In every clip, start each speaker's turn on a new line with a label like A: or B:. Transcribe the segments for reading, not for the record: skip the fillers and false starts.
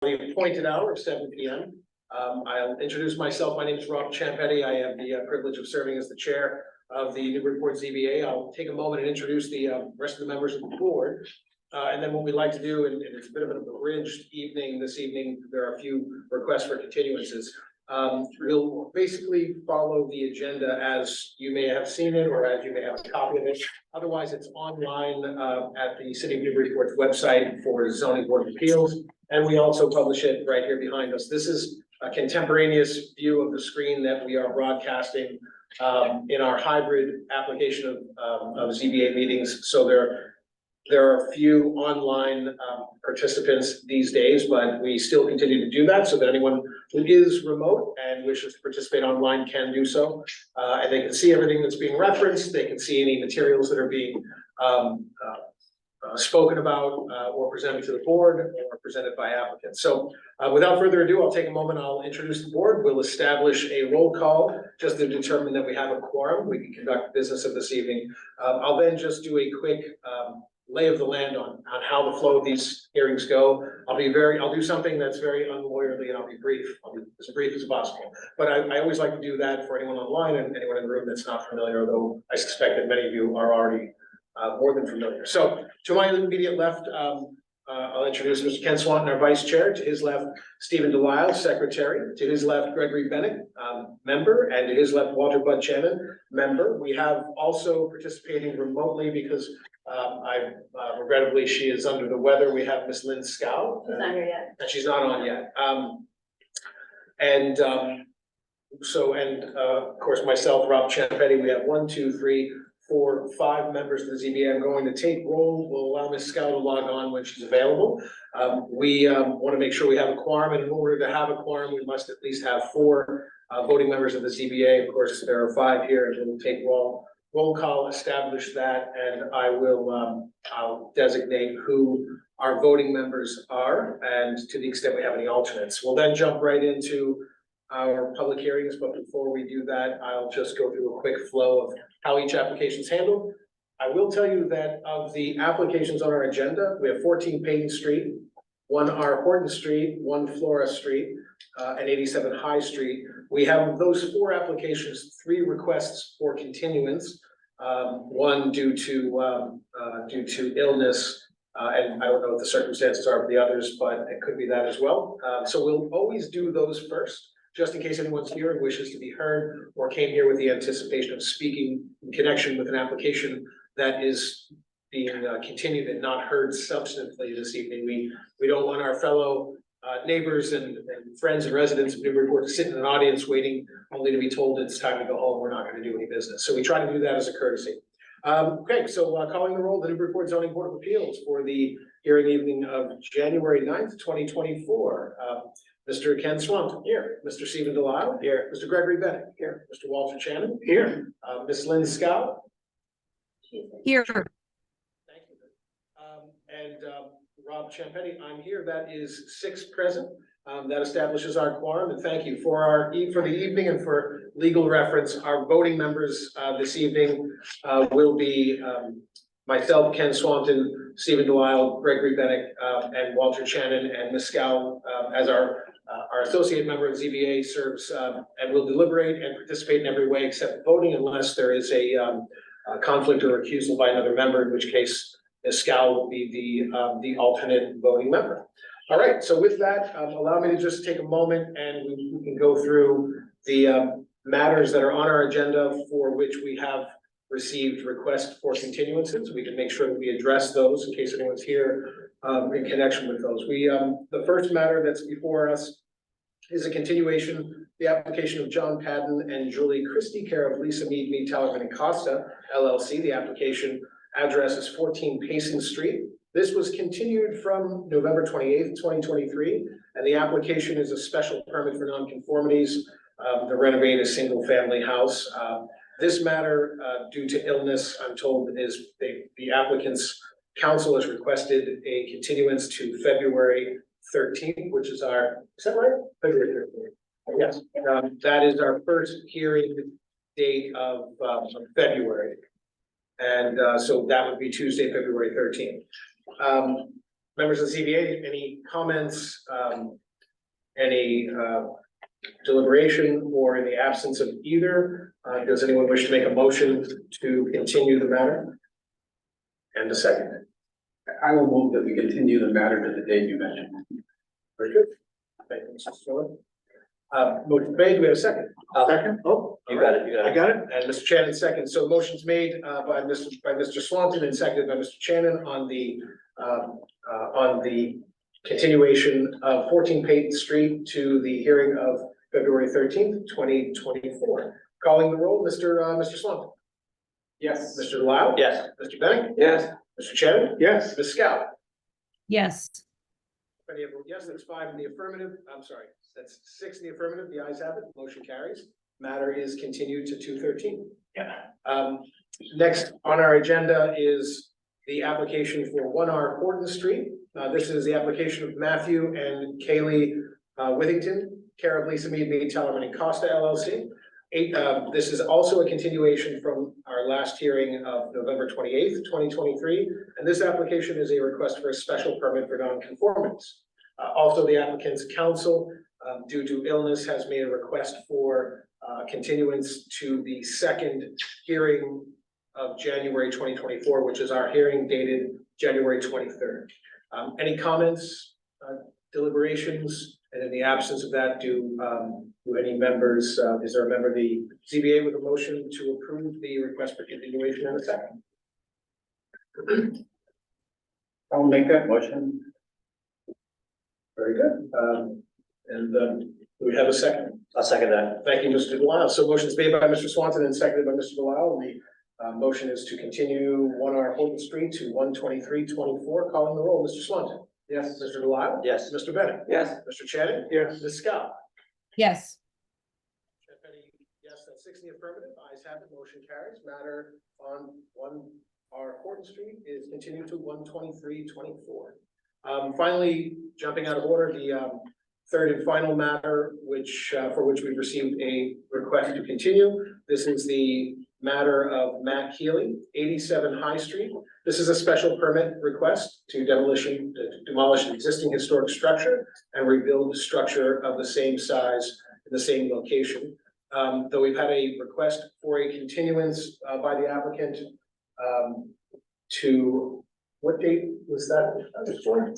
A: The appointed hour of 7 p.m. I'll introduce myself. My name is Rob Champetti. I have the privilege of serving as the chair of the Newburyport ZBA. I'll take a moment and introduce the rest of the members of the board. And then what we'd like to do, and it's a bit of an abridged evening this evening, there are a few requests for continuances. We'll basically follow the agenda as you may have seen it or as you may have a copy of it. Otherwise, it's online at the City of Newburyport's website for Zoning Board of Appeals. And we also publish it right here behind us. This is a contemporaneous view of the screen that we are broadcasting in our hybrid application of ZBA meetings. So there are a few online participants these days, but we still continue to do that so that anyone who is remote and wishes to participate online can do so. And they can see everything that's being referenced. They can see any materials that are being spoken about or presented to the board or presented by applicants. So without further ado, I'll take a moment. I'll introduce the board. We'll establish a roll call just to determine that we have a quorum. We can conduct business of this evening. I'll then just do a quick lay of the land on how the flow of these hearings go. I'll do something that's very unlawyerly and I'll be brief. I'll be as brief as possible. But I always like to do that for anyone online and anyone in the room that's not familiar, although I suspect that many of you are already more than familiar. So to my immediate left, I'll introduce Mr. Ken Swanton, our vice chair. To his left, Stephen Delisle, secretary. To his left, Gregory Bennett, member. And to his left, Walter Bud Shannon, member. We have also participating remotely because regrettably she is under the weather. We have Miss Lynn Scow.
B: She's not here yet.
A: And she's not on yet. Of course, myself, Rob Champetti. We have 1, 2, 3, 4, 5 members of the ZBA. I'm going to take roll. We'll allow Ms. Scow to log on when she's available. We want to make sure we have a quorum, and in order to have a quorum, we must at least have 4 voting members of the ZBA. Of course, there are 5 here, and we'll take roll call, establish that, and I will I'll designate who our voting members are, and to the extent we have any alternates. We'll then jump right into our public hearings, but before we do that, I'll just go through a quick flow of how each application is handled. I will tell you that of the applications on our agenda, we have 14 Payton Street, 1 R. Horton Street, 1 Flora Street, and 87 High Street. We have those 4 applications, 3 requests for continuance, 1 due to illness, and I don't know what the circumstances are for the others, but it could be that as well. So we'll always do those first, just in case anyone's here and wishes to be heard or came here with the anticipation of speaking in connection with an application that is being continued and not heard substantively this evening. We don't want our fellow neighbors and friends and residents of Newburyport to sit in an audience waiting only to be told it's time to go home. We're not going to do any business. So we try to do that as a courtesy. Okay, so calling the roll, the Newburyport Zoning Board of Appeals for the hearing evening of January 9th, 2024. Mr. Ken Swanton here, Mr. Stephen Delisle here, Mr. Gregory Bennett here, Mr. Walter Shannon here, Ms. Lynn Scow
B: Here.
A: Thank you. Rob Champetti, I'm here. That is 6 present. That establishes our quorum, and thank you for the evening. And for legal reference, our voting members this evening will be myself, Ken Swanton, Stephen Delisle, Gregory Bennett, and Walter Shannon, and Ms. Scow as our associate member of ZBA serves and will deliberate and participate in every way except voting unless there is a conflict or recusal by another member, in which case Ms. Scow will be the alternate voting member. All right, so with that, allow me to just take a moment and we can go through the matters that are on our agenda for which we have received requests for continuances. We can make sure that we address those in case anyone's here in connection with those. The first matter that's before us is a continuation, the application of John Padden and Julie Christie, care of Lisa Mead, Tellerman and Costa, LLC. The application address is 14 Payson Street. This was continued from November 28th, 2023, and the application is a special permit for nonconformities to renovate a single-family house. This matter, due to illness, I'm told, is the applicant's counsel has requested a continuance to February 13th, which is our, is that right? February 13th. Yes, that is our first hearing date of February. And so that would be Tuesday, February 13th. Members of the ZBA, any comments, any deliberation, or in the absence of either, does anyone wish to make a motion to continue the matter? And a second.
C: I will move that we continue the matter to the date you mentioned.
A: Very good. Thank you, Mr. Stewart. Motion made, do we have a second? Second? Oh,
D: You got it, you got
A: I
D: it.
A: got it, and Mr. Shannon second, so motion's made by Mr. Swanton and seconded by Mr. Shannon on the continuation of 14 Peyton Street to the hearing of February 13th, 2024. Calling the roll, Mr. Swanton.
C: Yes.
A: Mr. Lau.
D: Yes.
A: Mr. Bennett.
D: Yes.
A: Mr. Shannon.
C: Yes.
A: Ms. Scout.
B: yes,
A: Any of, yes, that's 5 in the affirmative, I'm sorry, that's 6 in the affirmative, the ayes have it, motion carries. Matter is continued to 2:13.
D: Yeah.
A: Next on our agenda is the application for 1R Horton Street. This is the application of Matthew and Kaylee Withington, care of Lisa Mead, Tellerman and Costa LLC. This is also a continuation from our last hearing of November 28th, 2023. And this application is a request for a special permit for non-conformance. Also, the applicant's counsel, due to illness, has made a request for continuance to the second hearing of January 2024, which is our hearing dated January 23rd. Any comments, deliberations? And in the absence of that, do any members, is there a member of the ZBA with a motion to approve the request for continuation in a second?
C: I'll make that motion.
A: Very good. Do we have a second?
D: I'll second that.
A: Thank you, Mr. Delisle. So motion's made by Mr. Swanton and seconded by Mr. Delisle. And the motion is to continue 1R Horton Street to 12324. Calling the roll, Mr. Swanton.
C: Yes.
A: Mr. Delisle.
D: Yes.
A: Mr. Bennett.
D: Yes.
A: Mr. Channing.
C: Yes.
A: Ms. Scott.
B: yes,
A: Yes, that's 6 in the affirmative. Ayes have it. Motion carries. Matter on 1R Horton Street is continued to 12324. Finally, jumping out of order, the third and final matter, which for which we've received a request to continue. This is the matter of Matt Healy, 87 High Street. This is a special permit request to demolish an existing historic structure and rebuild the structure of the same size in the same location. Though we've had a request for a continuance by the applicant to, what date was that? For?
E: To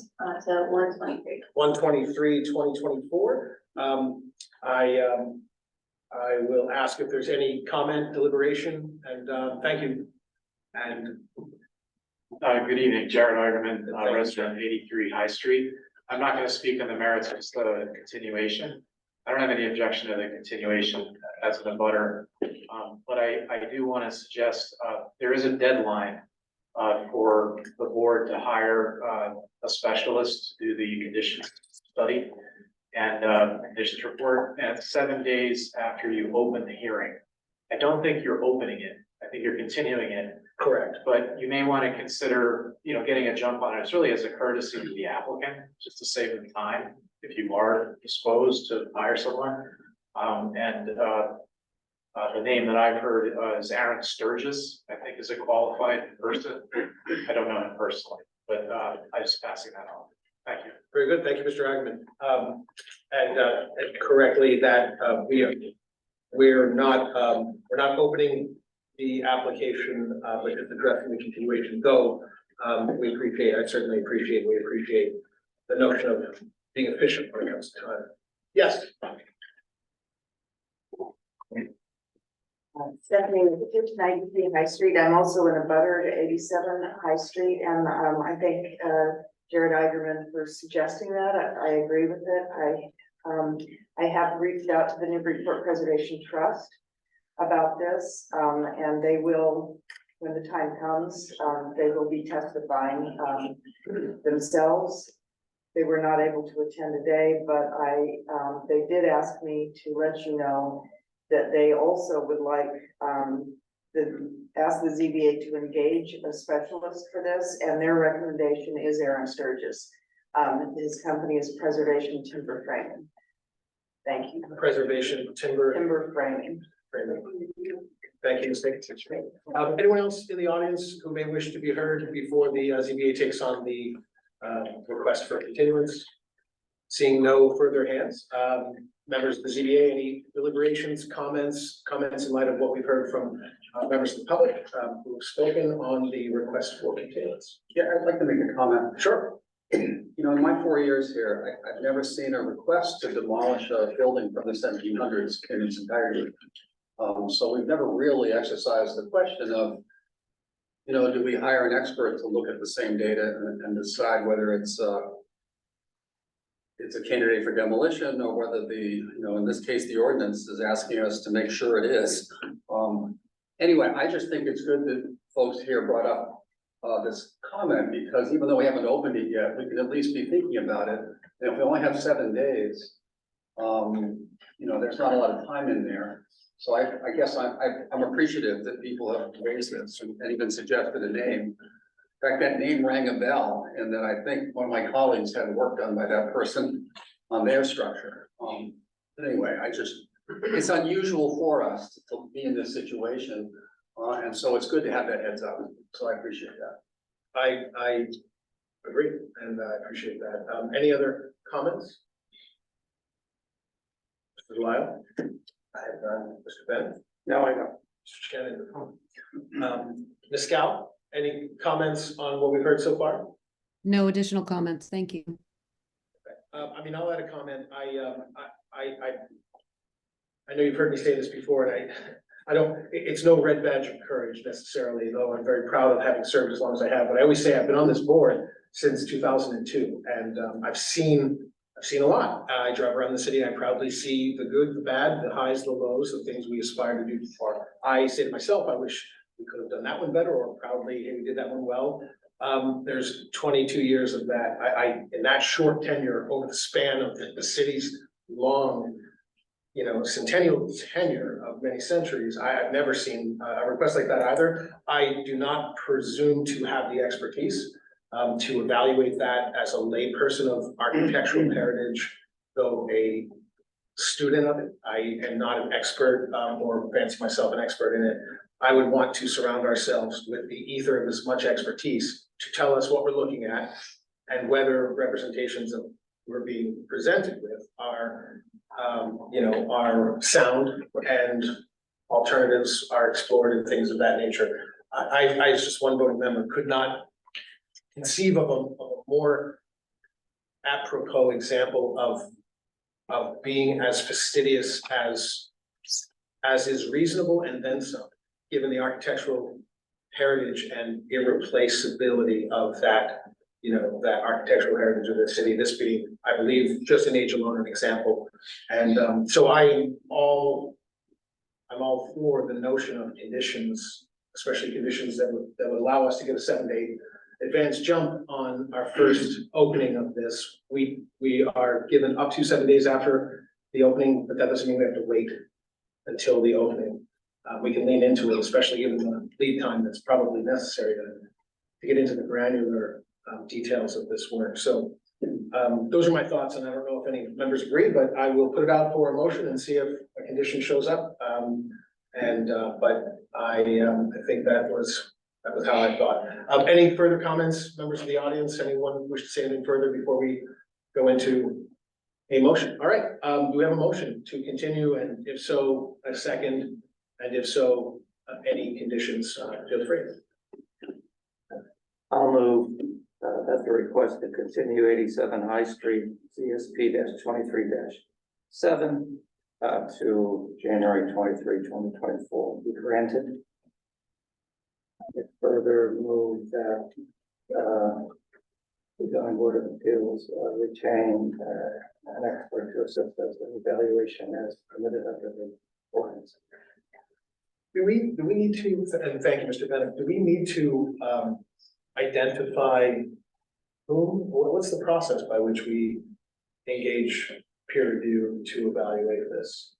E: 123.
A: 1/23/2024. I will ask if there's any comment, deliberation, and thank you. And
F: Good evening, Jared Eigenman,
A: Thank you.
F: resident 83 High Street. I'm not going to speak on the merits, just the continuation. I don't have any objection to the continuation as an abutter. But I do want to suggest, there is a deadline for the board to hire a specialist to do the conditions study and conditions report, and it's 7 days after you open the hearing. I don't think you're opening it. I think you're continuing it.
A: correct.
F: But you may want to consider, getting a jump on it. It's really as a courtesy to the applicant, just to save them time if you are disposed to hire someone. The name that I've heard is Aaron Sturgis, I think is a qualified person. I don't know him personally, but I'm just passing that on. Thank you.
A: Very good. Thank you, Mr. Agman. And correctly that we're not opening the application, but just addressing the continuation, though we appreciate the notion of being efficient when it comes to time. Yes.
E: Stephanie, 93 High Street. I'm also in a butter to 87 High Street, and I thank Jared Eigerman for suggesting that. I agree with it. I have reached out to the Newburyport Preservation Trust about this, and they will, when the time comes, they will be testifying themselves. They were not able to attend today, but they did ask me to let you know that they also would like ask the ZBA to engage a specialist for this, and their recommendation is Aaron Sturgis. His company is Preservation Timber Framing. Thank you.
A: Preservation timber.
E: Timber Framing.
A: Thank you, Ms. Nick. Anyone else in the audience who may wish to be heard before the ZBA takes on the request for continuance? Seeing no further hands, members of the ZBA, any deliberations, comments in light of what we've heard from members of the public who have spoken on the request for continuance?
C: Yeah, I'd like to make a comment.
A: Sure.
C: You know, in my 4 years here, I've never seen a request to demolish a building from the 1700s in its entirety. So we've never really exercised the question of, you know, do we hire an expert to look at the same data and decide whether it's a candidate for demolition, or whether in this case, the ordinance is asking us to make sure it is. Anyway, I just think it's good that folks here brought up this comment, because even though we haven't opened it yet, we can at least be thinking about it. And if we only have 7 days, there's not a lot of time in there. So I guess I'm appreciative that people have raised this and even suggested a name. In fact, that name rang a bell, and then I think one of my colleagues had work done by that person on their structure. But anyway, it's unusual for us to be in this situation. And so it's good to have that heads up. So I appreciate that.
A: I agree, and I appreciate that. Any other comments? Mr. Lyle? I have none. Mr. Ben?
C: No, I don't.
A: Mr. Shannon? Ms. Scout, any comments on what we've heard so far?
B: No additional comments. Thank you.
A: I'll add a comment. I know you've heard me say this before, and it's no red badge of courage necessarily, though I'm very proud of having served as long as I have, but I always say I've been on this board since 2002, and I've seen a lot. I drive around the city and I proudly see the good, the bad, the highs, the lows, the things we aspire to do before. I say to myself, I wish we could have done that one better, or proudly, hey, we did that one well. There's 22 years of that. In that short tenure, over the span of the city's long, centennial tenure of many centuries, I've never seen a request like that either. I do not presume to have the expertise to evaluate that as a layperson of architectural heritage, though a student of it. I am not an expert or fancy myself an expert in it. I would want to surround ourselves with the ether of as much expertise to tell us what we're looking at and whether representations of we're being presented with are sound and alternatives are explored and things of that nature. I as just one voting member could not conceive of a more apropos example of being as fastidious as is reasonable, and then some, given the architectural heritage and irreplaceability of that, that architectural heritage of the city, this being, I believe, just in age alone, an example. And so I'm all for the notion of conditions, especially conditions that would allow us to get a 7-day advance jump on our first opening of this. We are given up to 7 days after the opening, but that doesn't mean we have to wait until the opening. We can lean into it, especially given the lead time that's probably necessary to get into the granular details of this work. So those are my thoughts, and I don't know if any members agree, but I will put it out for a motion and see if a condition shows up. But I think that was how I thought. Any further comments, members of the audience? Anyone wish to say anything further before we go into a motion? All right, do we have a motion to continue? And if so, a second, and if so, any conditions, feel free.
D: I'll move that the request to continue 87 High Street CSP -23-7 to January 23, 2024 be granted. I further move that the zoning board of appeals retain an expert to assist us in evaluation as permitted under the ordinance.
A: Do we need to, and thank you, Mr. Bennett, do we need to identify what's the process by which we engage peer review to evaluate this?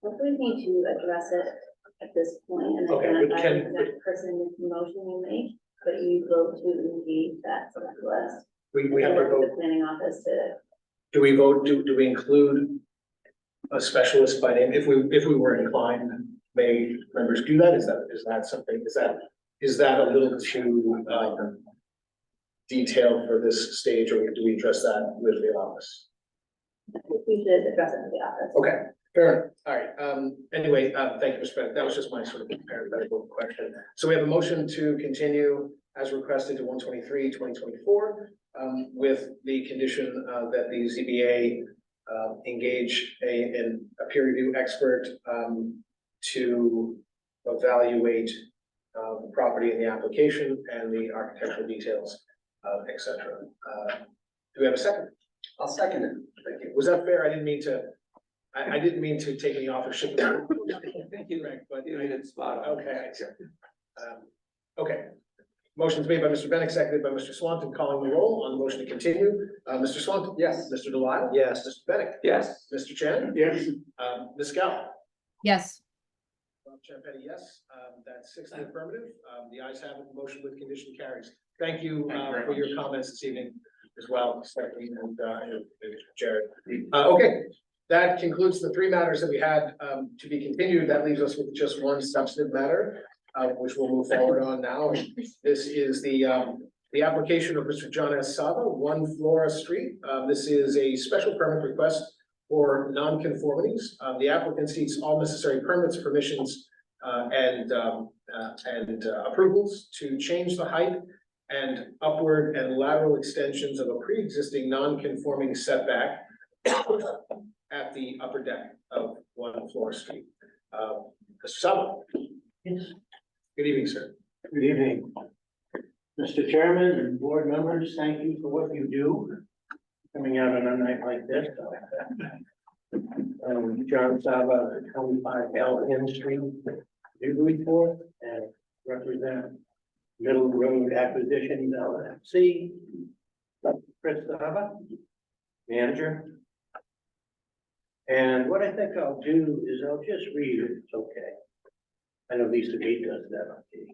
G: We need to address it at this point and
A: Okay, but
G: identify
A: can-
G: that person with the motion you make, but you go to engage that specialist.
A: We have to
G: Work with
A: vote.
G: the planning office to,
A: Do we vote, do we include a specialist by name? If we were inclined, may members do that? Is that something, is that a little too, detailed for this stage, or do we address that with the office?
G: We should address it in the office.
A: Okay, fair enough. All right, anyway, thank you, Mr. Bennett. That was just my sort of parenthetical question. So we have a motion to continue as requested to 1/23/2024, with the condition, that the ZBA, engage a peer review expert, to evaluate, the property and the application and the architectural details, et cetera. Do we have a second?
C: I'll second it.
A: Thank you. Was that fair? I didn't mean to, I didn't mean to take any authorship.
D: Thank you,
A: Greg, but
D: you made it spot on.
A: okay. Okay. Motion's made by Mr. Bennett, seconded by Mr. Swanton, calling the roll on the motion to continue. Mr. Swanton?
C: Yes.
A: Mr. Delisle?
D: Yes.
A: Mr. Bennett?
D: Yes.
A: Mr. Chen?
D: Yes.
A: Ms. Scout?
B: Yes,
A: Rob Champetti, yes. That's 6 in the affirmative. The ayes have it, the motion with condition carries. Thank you,
F: Thank you very
A: for your
F: much.
A: comments this evening as well, Stephanie and Jared. Okay, that concludes the 3 matters that we had, to be continued. That leaves us with just one substantive matter, which we'll move forward on now. This is the application of Mr. John S. Sava, 1 Flora Street. This is a special permit request for non-conformities. The applicant seeks all necessary permits, permissions, and approvals to change the height and upward and lateral extensions of a pre-existing non-conforming setback at the upper deck of 1 Flora Street. Mr. Sava?
H: Yes,
A: Good evening, sir.
H: good evening. Mr. Chairman and board members, thank you for what you do, coming out on a night like this. John Saba, 25 Elm Street, Newburyport, and represent Middle Road Acquisition LLC. Chris Saba, manager. And what I think I'll do is I'll just read it, it's okay. I know Lisa B does that, okay.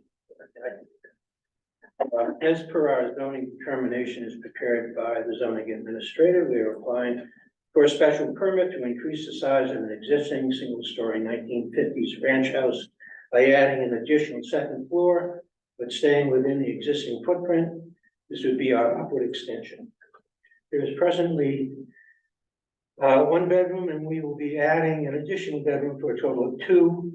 H: As per our zoning determination is prepared by the zoning administrator, we are applying for a special permit to increase the size of an existing single-story 1950s ranch house by adding an additional 2nd floor, but staying within the existing footprint. This would be our upward extension. There is presently 1 bedroom, and we will be adding an additional bedroom for a total of 2.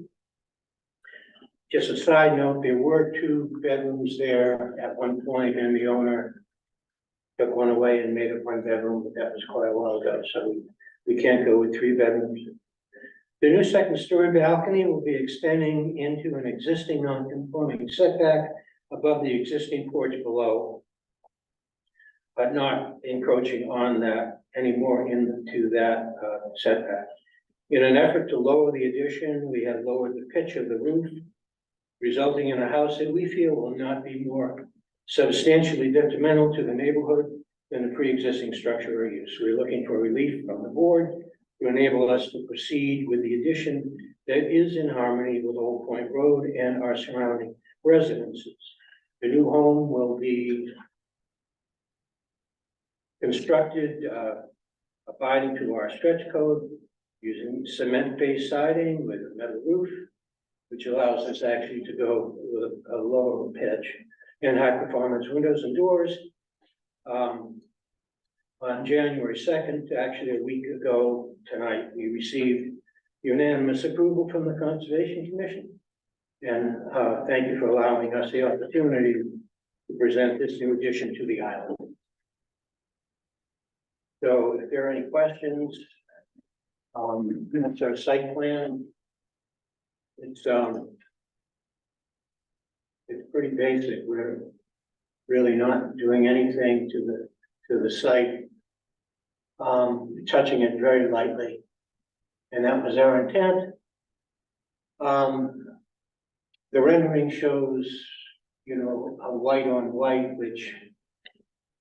H: Just a side note, there were 2 bedrooms there at one point, and the owner took 1 away and made it 1 bedroom, but that was quite a while ago, so we can't go with 3 bedrooms. The new 2nd-story balcony will be extending into an existing non-conforming setback above the existing porch below, but not encroaching on that anymore into that setback. In an effort to lower the addition, we have lowered the pitch of the roof, resulting in a house that we feel will not be more substantially detrimental to the neighborhood than the pre-existing structure or use. We're looking for relief from the board to enable us to proceed with the addition that is in harmony with Old Point Road and our surrounding residences. The new home will be constructed abiding to our stretch code using cement-based siding with a metal roof, which allows us actually to go with a lower pitch and high-performance windows and doors. On January 2nd, actually a week ago tonight, we received unanimous approval from the Conservation Commission. And thank you for allowing us the opportunity to present this new addition to the island. So if there are any questions, that's our site plan. It's pretty basic. We're really not doing anything to the site. Touching it very lightly. And that was our intent. The rendering shows, you know, a white on white, which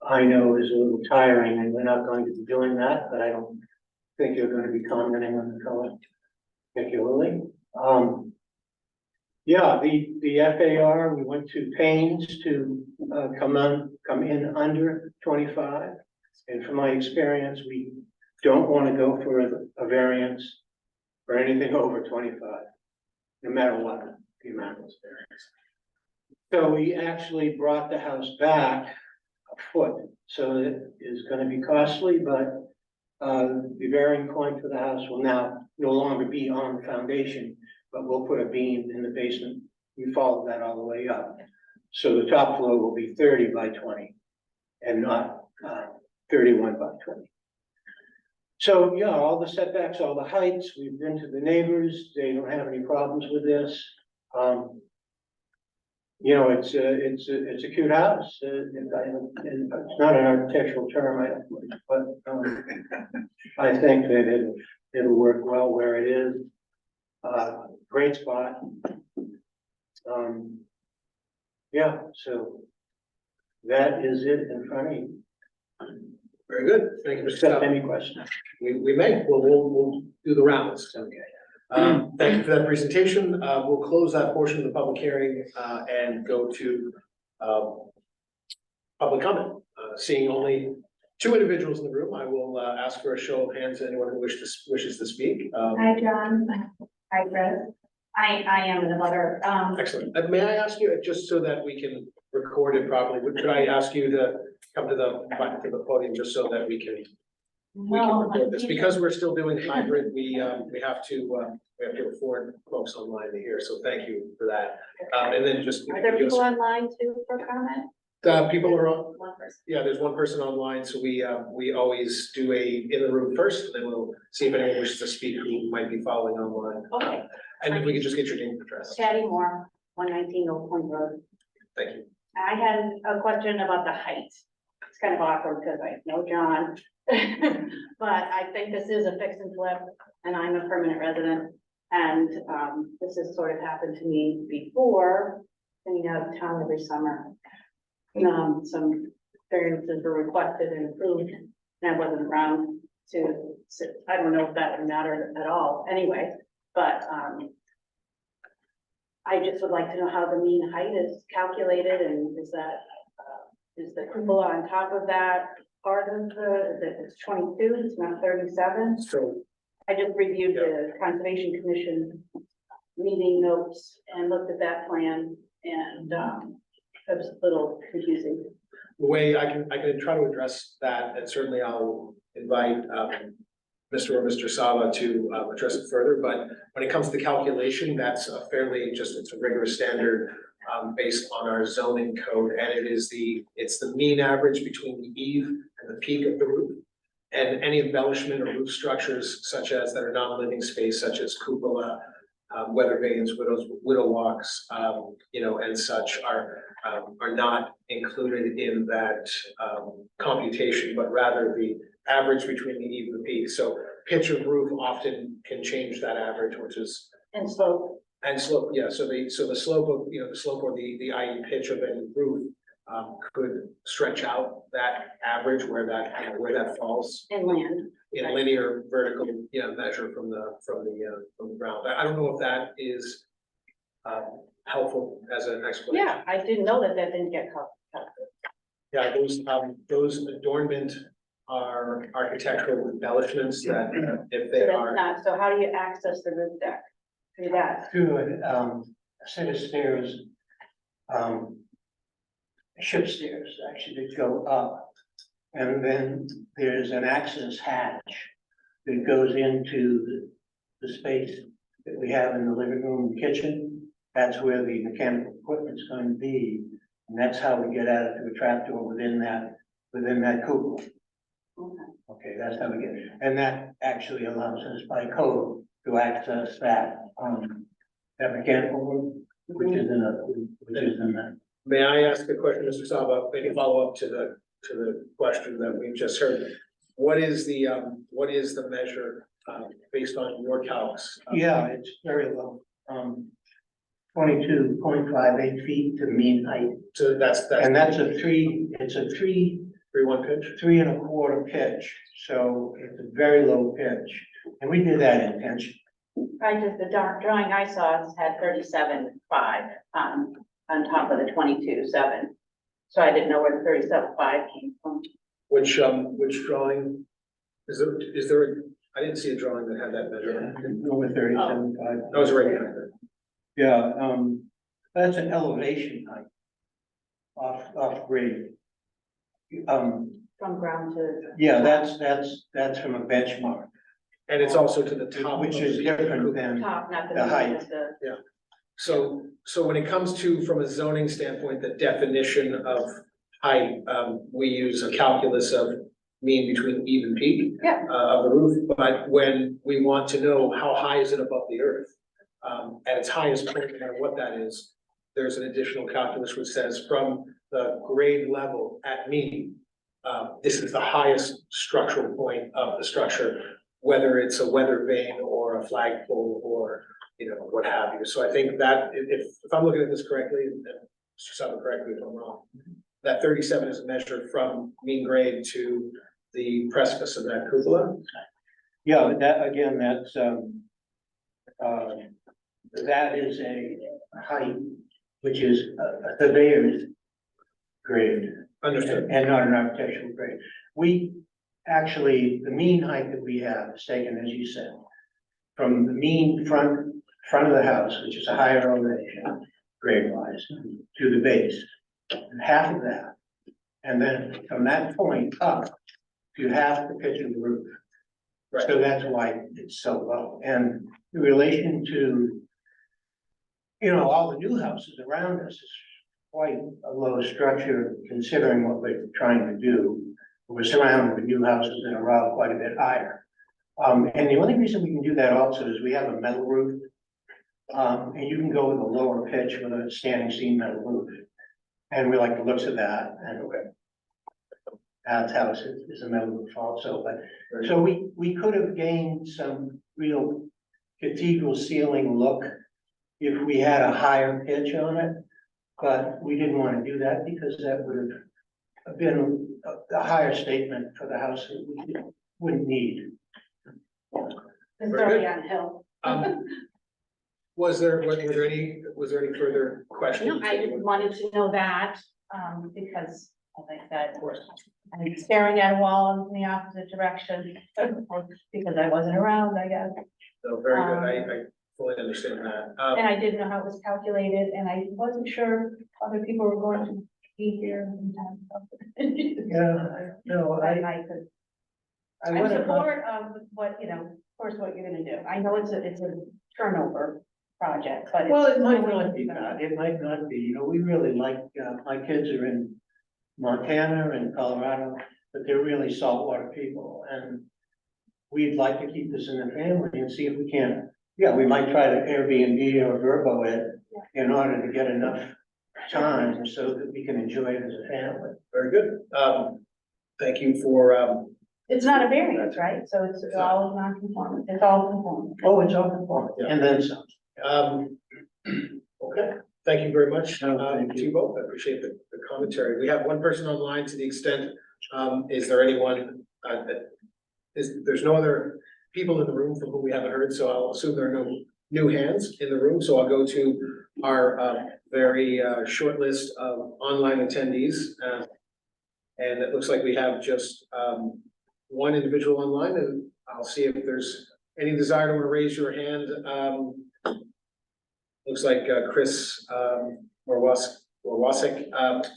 H: I know is a little tiring, and we're not going to be doing that, but I don't think you're going to be commenting on the color particularly. Yeah, the FAR, we went to pains to come in under 25. And from my experience, we don't want to go for a variance for anything over 25, no matter what the amount is variance. So we actually brought the house back foot. So it is gonna be costly, but the bearing point for the house will now no longer be on the foundation, but we'll put a beam in the basement. We follow that all the way up. So the top floor will be 30 by 20 and not 31 by 20. So, yeah, all the setbacks, all the heights, we've been to the neighbors, they don't have any problems with this. You know, it's a cute house, and it's not an architectural term, but I think that it'll work well where it is. Great spot. Yeah, so that is it in front of you.
A: Very good. Thank you, Mr.
H: Accept
A: Scott.
H: any questions.
A: We may, we'll do the rounds. Okay. Thank you for that presentation. We'll close that portion of the public hearing, and go to, public comment. Seeing only two individuals in the room, I will, ask for a show of hands, anyone who wishes to speak.
G: Hi, John. Hi, Chris. I am the mother.
A: Excellent. May I ask you, just so that we can record it properly, could I ask you to come to the podium just so that we can record this? Because we're still doing hybrid, we have to afford folks online to hear, so thank you for that. And then just.
G: Are there people online too for comment?
A: People are on,
G: One person.
A: yeah, there's one person online, so we always do a in the room first, and then we'll see if anyone wishes to speak who might be following online.
G: Okay.
A: And if we could just get your name and address.
G: Patty Moore, 119 Old Point Road.
A: Thank you.
G: I had a question about the height. It's kind of awkward because I know John. But I think this is a fix and flip and I'm a permanent resident. And this has sort of happened to me before, getting out of town every summer. Some variances were requested and approved and I wasn't around to sit. I don't know if that would matter at all anyway, but I just would like to know how the mean height is calculated and is that, is the cupola on top of that part of it's 22, it's not 37?
A: So
G: I just reviewed the Conservation Commission meeting notes and looked at that plan and it was a little confusing.
A: the way I can try to address that, and certainly I'll invite Mr. or Mr. Sava to address it further, but when it comes to calculation, that's a fairly it's a rigorous standard based on our zoning code, and it's the mean average between the eave and the peak of the roof. And any embellishment or roof structures such as that are non-living space, such as cupola, weather vanes, widow walks, and such are not included in that computation, but rather the average between the eave and the peak. So pitch of roof often can change that average, which is.
G: And so,
A: Slope, yeah, so the slope of, the slope or the i.e. pitch of any roof could stretch out that average where that falls
G: inland.
A: in linear vertical, measure from the ground. I don't know if that is helpful as an explanation.
G: Yeah, I didn't know that didn't get covered.
A: Yeah, those adornment are architectural embellishments that if they
G: So that's
A: are.
G: not, so how do you access the roof deck? Through that?
H: Through a set of stairs, ship stairs actually that go up. And then there's an access hatch that goes into the space that we have in the living room and kitchen. That's where the mechanical equipment's going to be. And that's how we get out to a trapdoor within that cupola.
G: Okay.
H: Okay, that's how we get it. And that actually allows us by code to access that mechanical room, which is in that.
A: May I ask a question, Mr. Saba, maybe follow up to the question that we've just heard? What is the measure based on your calcs?
H: Yeah, it's very low. 22.58 feet to mean height.
A: So that's.
H: And it's a
A: 3-1 pitch?
H: 3 1/4 pitch. So it's a very low pitch. And we did that intentionally.
G: The drawing I saw had 37.5 on top of the 22.7. So I didn't know where the 37.5 came from.
A: Which drawing? Is there, I didn't see a drawing that had that measure.
H: Over 37.5.
A: That was right behind it.
H: Yeah, that's an elevation height off grade.
G: From ground to.
H: yeah, that's from a benchmark,
A: And it's also to the top.
H: which
A: of
H: is
A: the-
H: different than,
G: Top, not the.
H: The height.
G: just the-
A: So when it comes to, from a zoning standpoint, the definition of height, we use a calculus of mean between eve and peak.
G: Yeah.
A: Of the roof, but when we want to know how high is it above the earth, at its highest point, no matter what that is, there's an additional calculus which says from the grade level at mean, this is the highest structural point of the structure, whether it's a weather vane or a flagpole or, you know, what have you. So I think that if I'm looking at this correctly, and Mr. Sutton, correct me if I'm wrong, that 37 is measured from mean grade to the precipice of that cupola.
H: yeah, but that, again, that's, that is a height, which is a surveyor's grade.
A: Understood.
H: And not an architectural grade. We, actually, the mean height that we have is taken, as you said, from the mean front of the house, which is a higher elevation, grade wise, to the base. And half of that, and then from that point up to half the pitch of the roof.
A: Right.
H: So that's why it's so low. And in relation to, you know, all the new houses around us is quite a low structure considering what we're trying to do. We're surrounded with new houses that are all quite a bit higher. And the only reason we can do that also is we have a metal roof. And you can go with a lower pitch with a standing seam metal roof. And we like the looks of that, and Ad's house is a metal roof also, but, so we could have gained some real cathedral ceiling look if we had a higher pitch on it, but we didn't want to do that because that would have been a higher statement for the house that we wouldn't need.
G: It's
A: Very
G: already
A: good.
G: on hill.
A: Was there any further questions?
G: No, I just wanted to know that, because, as I said,
A: Of course.
G: I'm staring at a wall in the opposite direction, because I wasn't around, I guess.
A: No, very good. I fully understand that.
G: And I didn't know how it was calculated, and I wasn't sure if other people were going to be here in time.
H: Yeah, no,
G: I could,
H: I
G: I'm
H: would have.
G: support of what, you know, of course, what you're gonna do. I know it's a turnover project, but.
H: Well, it might not be bad, it might not be, you know, we really like, my kids are in Montana and Colorado, but they're really saltwater people, and we'd like to keep this in the family and see if we can, yeah, we might try to Airbnb or Verbo it in order to get enough time so that we can enjoy it as a family.
A: Very good. Thank you for,
G: It's not a variance, right? So it's all non-conforming, it's all conforming.
H: Oh, it's all conforming,
A: Yeah.
H: and then some.
A: okay, thank you very much,
H: No, thank
A: to
H: you.
A: you both. I appreciate the commentary. We have one person online to the extent, is there anyone, there's no other people in the room from whom we haven't heard, so I'll assume there are no new hands in the room, so I'll go to our, very, short list of online attendees. And it looks like we have just, one individual online, and I'll see if there's any desire to raise your hand. Looks like Chris Morwasek,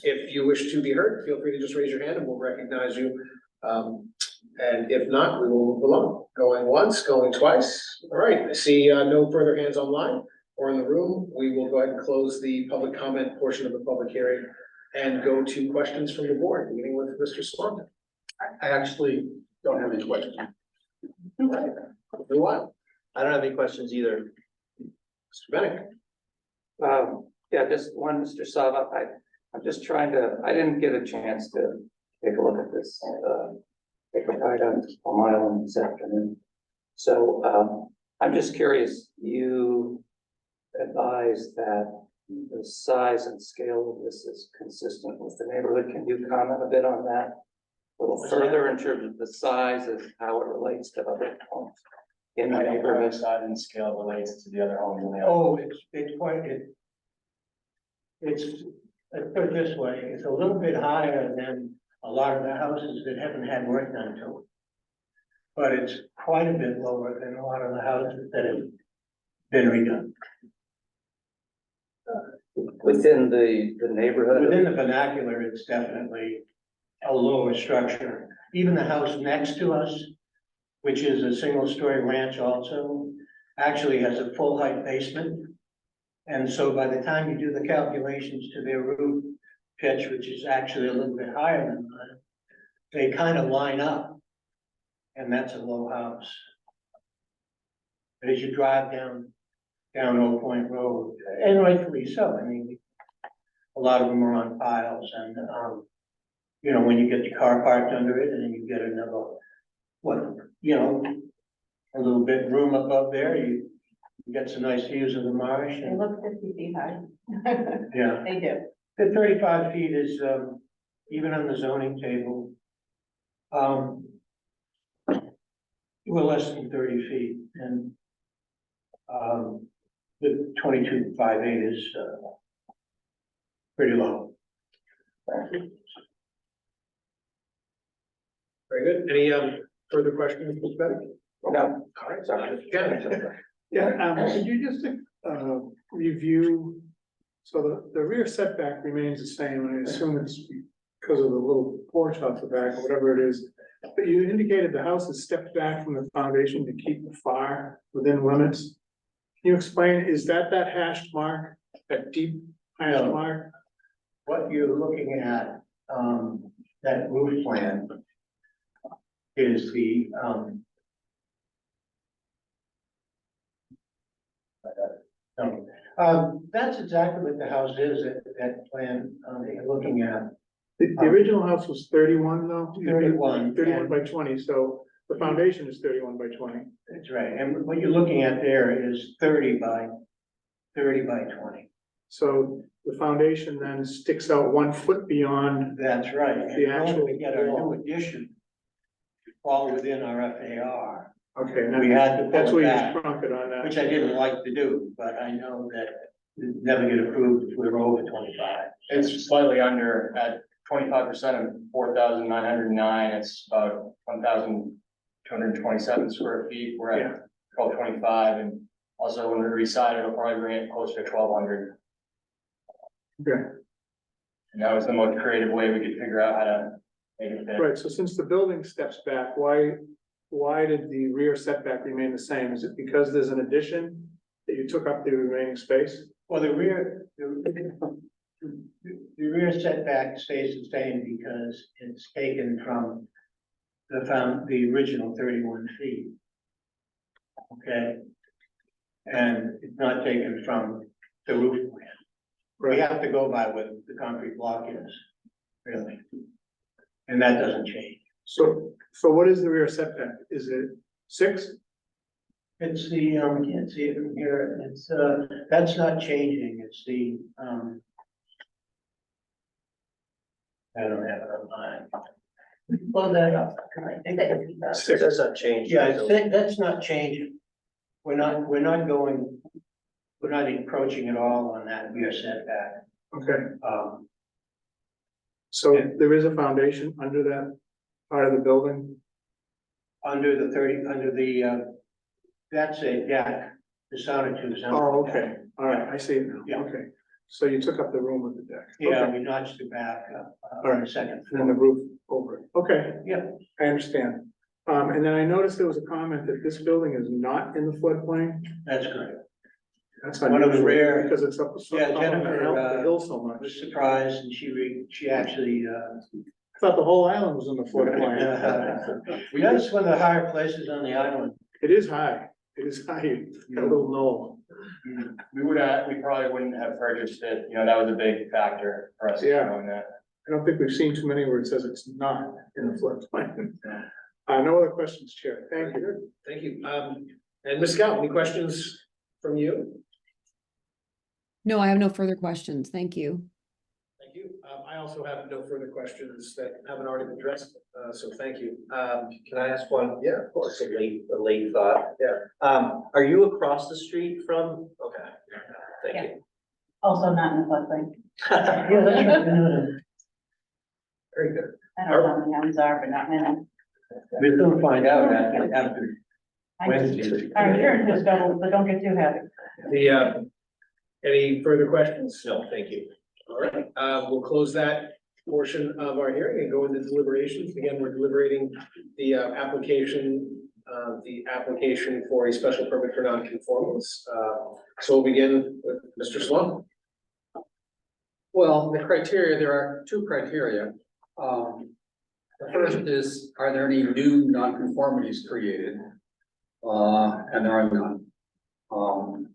A: if you wish to be heard, feel free to just raise your hand and we'll recognize you. And if not, we will move along. Going once, going twice. All right, I see no further hands online or in the room. We will go ahead and close the public comment portion of the public hearing and go to questions from the board, beginning with Mr. Swanton.
C: I actually don't have any questions.
A: Do what?
I: I don't have any questions either.
A: Mr. Bennett?
D: Yeah, just one, Mr. Sava, I'm just trying to, I didn't get a chance to take a look at this, take a ride on Palm Island this afternoon. So, I'm just curious, you advise that the size and scale of this is consistent with the neighborhood. Can you comment a bit on that? A little further in terms of the size of how it relates to other homes in the neighborhood.
I: Size and scale relates to the other homes in the.
H: Oh, it's quite, it's, let's put it this way, it's a little bit higher than a lot of the houses that haven't had work done to them. But it's quite a bit lower than a lot of the houses that have been redone.
D: Within the neighborhood.
H: Within the vernacular, it's definitely a lower structure. Even the house next to us, which is a single-story ranch also, actually has a full height basement. And so by the time you do the calculations to their roof pitch, which is actually a little bit higher than mine, they kind of line up. And that's a low house. But as you drive down Old Point Road, and rightfully so, I mean, a lot of them are on piles and, you know, when you get the car parked under it and then you get another, a little bit room above there, you get some nice views of the marsh
G: They
H: and,
G: look 50 feet high.
H: yeah.
G: They do.
H: The 35 feet is, even on the zoning table, we're less than 30 feet and, the 22.58 is, pretty low.
A: Very good. Any further questions, Ms. Betty?
D: No,
A: All right,
D: sorry.
A: Jen.
J: Yeah, could you just, review, so the rear setback remains the same, and I assume it's because of the little porch off the back, or whatever it is. But you indicated the house is stepped back from the foundation to keep the fire within limits. Can you explain, is that hashed mark, that deep hashed
H: No.
J: mark?
H: What you're looking at, that roof plan is the, that's exactly what the house is, that plan, that you're looking at,
J: The original house was 31 though?
H: 31.
J: 31 by 20, so the foundation is 31 by 20.
H: That's right, and what you're looking at there is 30 by 20.
J: So the foundation then sticks out 1 foot beyond,
H: That's right. And
J: The
H: in order
J: actual
H: to get our
J: wall.
H: new addition to fall within our FAR,
J: okay,
H: we
J: now,
H: had to
J: that's
H: pull
J: where
H: it
J: you
H: back,
J: shrunk it on that.
H: which I didn't like to do, but I know that it'd never get approved if we were over 25.
I: It's slightly under at 25% of 4,909, it's about 1,227 square feet. We're
J: Yeah.
I: at 1,225, and also when we reside, it'll probably bring it closer to 1,200.
J: Okay,
I: And that was the most creative way we could figure out how to make it fit.
J: right, so since the building steps back, why did the rear setback remain the same? Is it because there's an addition that you took up the remaining space?
H: Well, the rear setback stays the same because it's taken from the original 31 feet. Okay? And it's not taken from the roof plan. We have to go by what the concrete block is, really. And that doesn't change.
J: So what is the rear setback? Is it 6?
H: It's the, I can't see it from here, it's, that's not changing, it's the, I don't have it on mine. Blow that up.
J: Six.
I: That's not changed.
H: Yeah, that's not changing. We're not encroaching at all on that rear setback.
J: Okay,
H: Um,
J: so
H: Yeah.
J: there is a foundation under that part of the building?
H: under the, that's a deck, the sonotubes.
J: Oh, okay, all right, I see it now,
H: Yeah.
J: okay. So you took up the room with the deck?
H: Yeah,
J: Okay.
H: we notched it back,
J: All
H: on
J: right.
H: the second
J: And then the
H: floor.
J: roof over it, okay.
H: Yeah.
J: I understand. And then I noticed there was a comment that this building is not in the floodplain.
H: That's correct.
J: That's
H: One of the
J: unusual,
H: rare-
J: because it's up so
H: Yeah,
J: up on
H: Jennifer,
J: the hill so
H: I was
J: much.
H: surprised and she actually,
J: I thought the whole island was in the floodplain.
H: that's one of the higher places on the island.
J: It is high, it is high, a little knoll.
I: We probably wouldn't have purchased it, that was a big factor for us.
J: Yeah.
I: Knowing that.
J: I don't think we've seen too many where it says it's not in the floodplain. No other questions, Chair, thank
A: Very
J: you.
A: good. Thank you. And Ms. Scout, any questions from you?
B: No, I have no further questions. Thank you.
A: Thank you. I also have no further questions that haven't already been addressed, so thank you.
K: Can I ask one?
A: Yeah, of course.
K: A late thought.
A: Yeah.
K: Are you across the street from? Okay. Thank
G: Yeah.
K: you.
G: Also not in the floodplain.
H: Yeah, that's right.
A: Very good.
G: I don't know how the houses are, but not many.
H: We'll soon find out after
G: I'm
H: Wednesday.
G: sure, just don't, but don't get too happy.
A: Any further questions?
K: No, thank you.
A: All right, we'll close that portion of our hearing and go into deliberations. Again, we're deliberating the application for a special permit for non-conformance. So we'll begin with Mr. Sloan.
C: Well, the criteria, there are two criteria. The first is, are there any new nonconformities created? And there are none.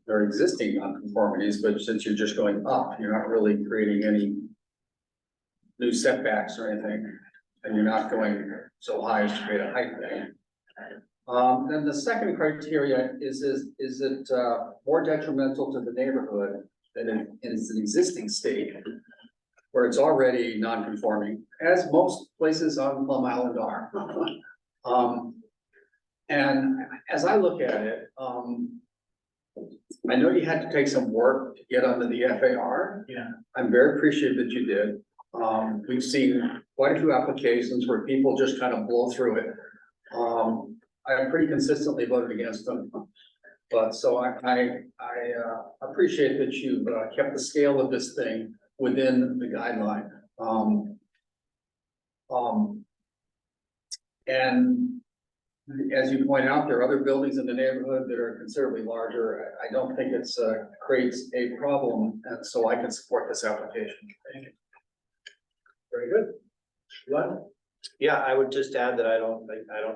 C: There are existing nonconformities, but since you're just going up, you're not really creating any new setbacks or anything, and you're not going so high as to create a height thing. Then the second criteria is it more detrimental to the neighborhood than in its existing state, where it's already non-conforming, as most places on Plum Island are. And as I look at it, I know you had to take some work to get under the FAR.
A: Yeah.
C: I'm very appreciative that you did. We've seen quite a few applications where people just kind of blow through it. I pretty consistently voted against them. But so I appreciate that you've kept the scale of this thing within the guideline. And as you point out, there are other buildings in the neighborhood that are considerably larger. I don't think it's creates a problem, and so I can support this application. Thank you.
A: Very good. Glenn?
K: Yeah, I would just add that I don't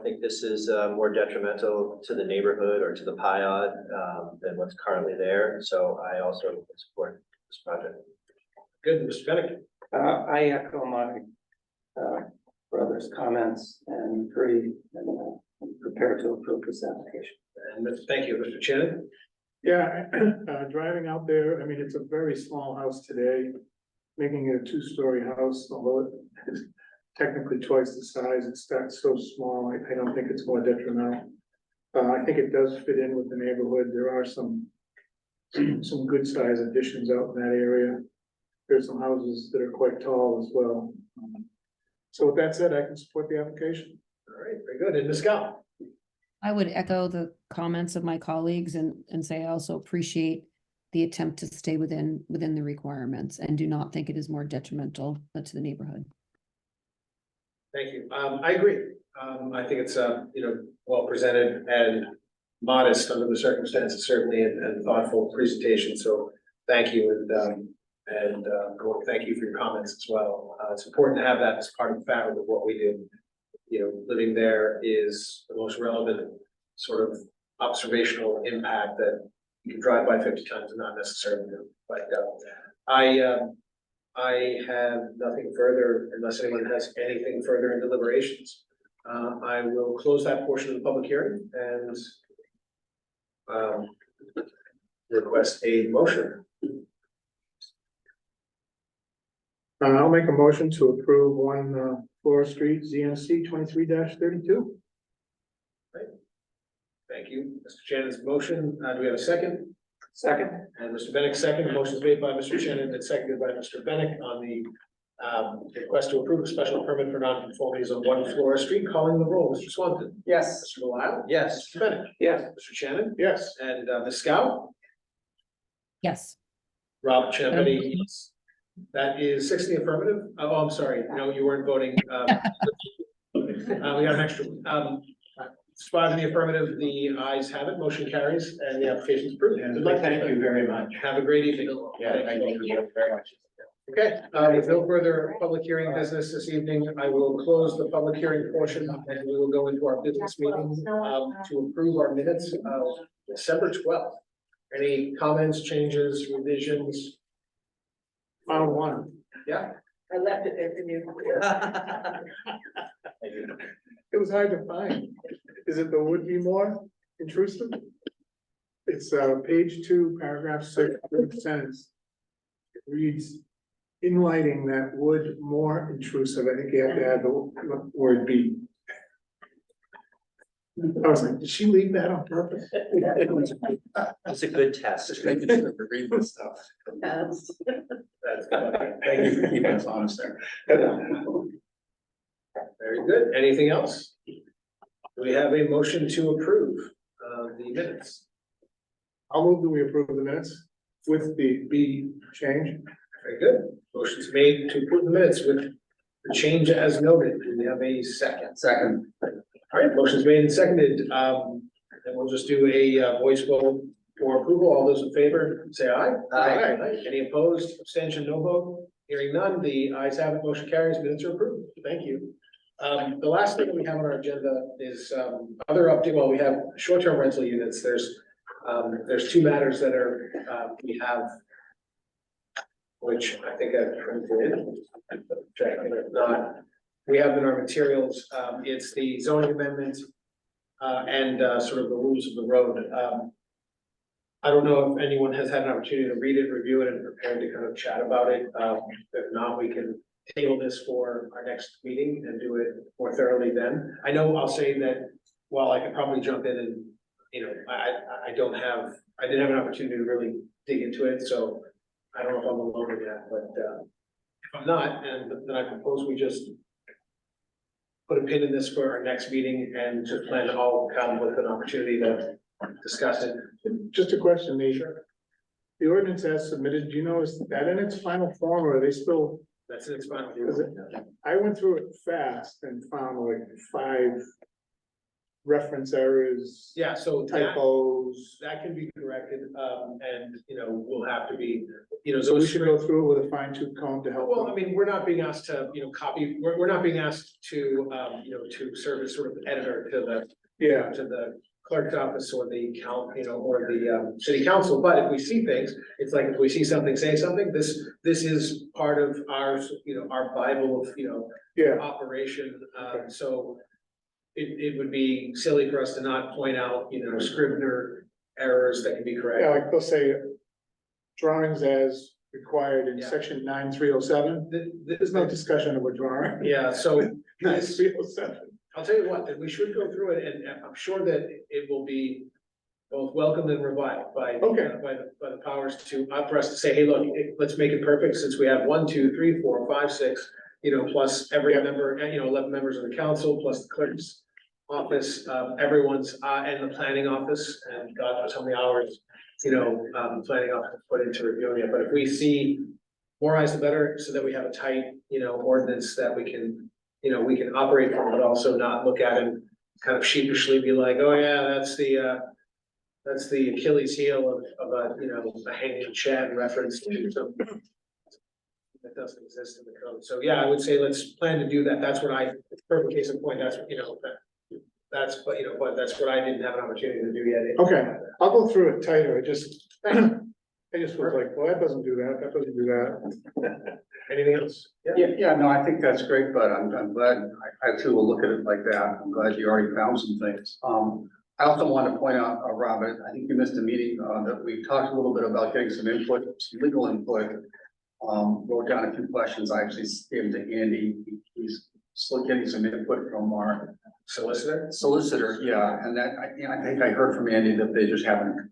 K: think this is more detrimental to the neighborhood or to the PIOD than what's currently there. So I also support this project.
A: Good, Mr. Bennett.
D: I echo my brother's comments and agree and prepare to approve this application.
A: And thank you, Mr. Shannon.
J: Yeah, driving out there, I mean, it's a very small house today, making it a two-story house, although it's technically twice the size, it's that so small, I don't think it's more detrimental. I think it does fit in with the neighborhood. There are some good size additions out in that area. There's some houses that are quite tall as well. So with that said, I can support the application.
A: All right, very good. And Ms. Scout?
B: I would echo the comments of my colleagues and say I also appreciate the attempt to stay within the requirements and do not think it is more detrimental to the neighborhood.
A: Thank you. I agree. I think it's well presented and modest under the circumstances, certainly, and thoughtful presentation. So thank you, and thank you for your comments as well. It's important to have that as part of the fabric of what we do. You know, living there is the most relevant sort of observational impact that you can drive by 50 times and not necessarily do. But I have nothing further unless anyone has anything further in deliberations. I will close that portion of the public hearing and request a motion.
J: I'll make a motion to approve 1 Flora Street ZNC 23-32.
A: Thank you. Mr. Shannon's motion. Do we have a second?
D: Second.
A: And Mr. Bennett, second. Motion is made by Mr. Shannon and seconded by Mr. Bennett on the request to approve a special permit for non-conformities on 1 Flora Street. Calling the roll, Mr. Swanton.
C: Yes.
A: Mr. Delisle.
K: Yes.
A: Mr. Bennett.
D: Yes.
A: Mr. Shannon.
J: Yes.
A: And Ms. Scout.
B: Yes.
A: Rob Champetti. That is 6 in the affirmative. Oh, I'm sorry. No, you weren't voting. We got an extra. 5 in the affirmative. The ayes have it. Motion carries and the application is approved.
K: Thank you very much.
A: Have a great evening.
K: Yeah, thank you very much.
A: Okay, with no further public hearing business this evening, I will close the public hearing portion and we will go into our business meeting to approve our minutes of December 12th. Any comments, changes, revisions?
J: Found one.
A: Yeah.
E: I left it there for you.
J: It was hard to find. Is it the would be more intrusive? It's page 2, paragraph 6, third sentence. It reads, in lighting that would more intrusive. I think you have to add the word be. I was like, did she leave that on purpose?
K: That's a good test.
C: Just making sure to read this stuff.
A: That's good. Thank you for keeping us honest there. Very good. Anything else? We have a motion to approve the minutes.
J: I'll move that we approve the minutes with the B change.
A: Very good. Motion's made to approve the minutes with the change as noted. Do we have a second?
C: Second,
A: All right, motion's made and seconded. And we'll just do a voice vote for approval. All those in favor, say aye.
C: Aye.
A: Any opposed, abstention, no vote? Hearing none, the ayes have it, motion carries, minutes are approved. Thank you. The last thing we have on our agenda is, other update, well, we have short-term rental units. There's two matters that are, we have, which I think I've printed. Checking if not, we have in our materials, it's the zoning amendment, and, sort of the rules of the road. I don't know if anyone has had an opportunity to read it, review it, and prepare to kind of chat about it. If not, we can table this for our next meeting and do it more thoroughly then. I know I'll say that while I could probably jump in and, I didn't have an opportunity to really dig into it, so I don't know if I'm alone in that, but, if I'm not, and then I propose we just put a pin in this for our next meeting and just plan to all come with an opportunity to discuss it.
J: Just a question, Nisha. The ordinance as submitted, do you know, is that in its final form or are they still,
A: That's it, it's fine.
J: Is it? I went through it fast and found like 5 reference errors.
A: Yeah, so that,
J: Typos.
A: that can be corrected, and, we'll have to be,
J: So we should go through it with a fine tooth comb to help
A: Well, I
J: them.
A: mean, we're not being asked to, copy, we're not being asked to, to serve as sort of editor
J: Yeah,
A: to the clerk's office or the or the, city council, but if we see things, it's like, if we see something, say something, this is part of our, our Bible of,
J: yeah.
A: operation,
J: Okay.
A: so it would be silly for us to not point out, Scrivener errors that can be
J: Yeah,
A: corrected.
J: like they'll say drawings as required in
A: Yeah.
J: section 9307. There's no discussion of a drawing.
A: Yeah, so this,
J: 9307.
A: I'll tell you what, that we should go through it, and I'm sure that it will be both welcomed and revived by,
J: Okay.
A: by the powers to, for us to say, hey, look, let's make it perfect, since we have 1, 2, 3, 4, 5, 6, plus every
J: Yeah.
A: member, and, 11 members of the council, plus the clerk's office, everyone's, and the planning office, and God knows how many hours, the planning office put into reviewing it, but if we see more eyes the better, so that we have a tight, ordinance that we can, we can operate from, but also not look at and kind of sheepishly be like, oh yeah, that's the Achilles heel of a hanging Chad reference to something that doesn't exist in the code. So yeah, I would say let's plan to do that. That's what perfect case in point, that's, but that's what I didn't have an opportunity to do yet.
J: Okay, I'll go through it tighter. I just was like, well, that doesn't do that, that doesn't do that.
A: Anything else?
C: yeah, no, I think that's great, but I'm glad, I too will look at it like that. I'm glad you already found some things. I also want to point out, Robert, I think you missed a meeting, that we talked a little bit about getting some input, some legal input. Wrote down a few questions. I actually gave them to Andy. He's still getting some input from our solicitor, yeah, and that, I think I heard from Andy that they just haven't,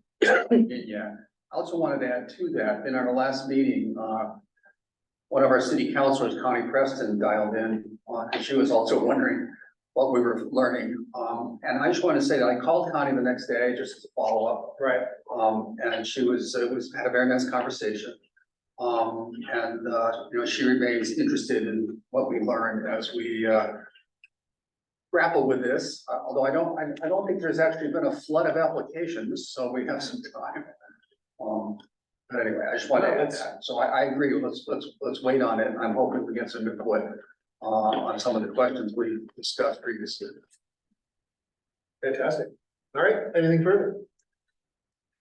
C: yeah. I also wanted to add to that, in our last meeting, one of our city councilors, Connie Preston, dialed in, and she was also wondering what we were learning. And I just want to say that I called Connie the next day, just as a follow-up.
A: Right.
C: And she had a very nice conversation. She remains interested in what we learned as we, grapple with this, although I don't think there's actually been a flood of applications, so we have some time. But anyway, I just want to add that. So I agree. Let's wait on it. I'm hoping we get some input on some of the questions we discussed previously.
A: Fantastic. All right, anything further?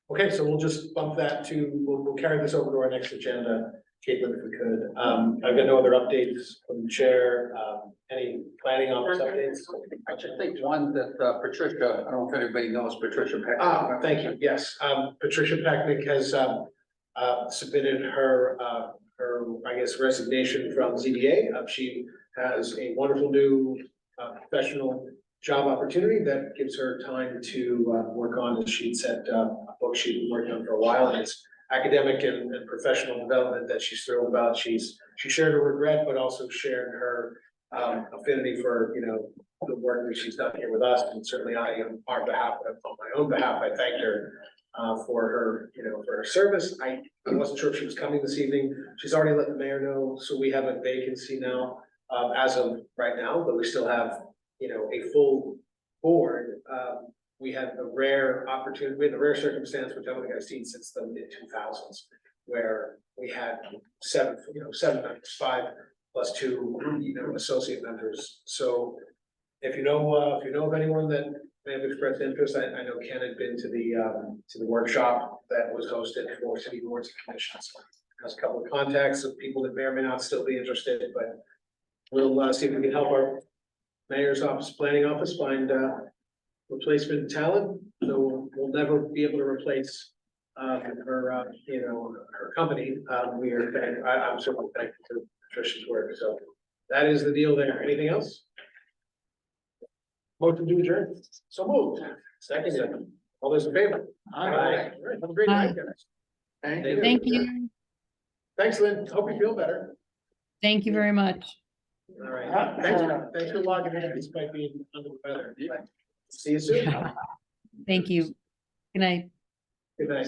A: Okay, so we'll just bump that to, we'll carry this over to our next agenda, Caitlin, if we could. I've got no other updates from the chair. Any planning office updates?
C: I just think one that Patricia, I don't know if anybody knows Patricia Peck.
A: Thank you. Yes, Patricia Pecknick has submitted her, I guess, resignation from ZBA. She has a wonderful new professional job opportunity that gives her time to work on, as she'd said, a book she'd been working on for a while, and it's academic and professional development that she's thrilled about. She shared her regret, but also shared her affinity for, the work that she's done here with us, and certainly on my own behalf, I thanked her for her, for her service. I wasn't sure if she was coming this evening. She's already let the mayor know, so we have a vacancy now as of right now, but we still have, you know, a full board. We had a rare opportunity, we had a rare circumstance, which I don't think I've seen since the mid-2000s, where we had seven members, 5 + 2, you know, associate members. So if you know of anyone that may have expressed interest, I know Ken had been to the workshop that was hosted for city boards and commissions. Has a couple of contacts of people that may or may not still be interested, but we'll see if we can help our mayor's office, planning office find replacement talent. So we'll never be able to replace her, you know, her company. I'm certainly thankful to Tricia's work. So that is the deal there. Anything else? Motion to adjourn. So moved. Second. All those in favor? Aye. All right. Have a great night, guys.
B: Thank you.
A: Thanks, Lynn. Hope you feel better.
B: Thank you very much.
A: All right. Thanks for logging in despite being under the weather. See you soon.
B: Thank you. Good night.
A: Good night.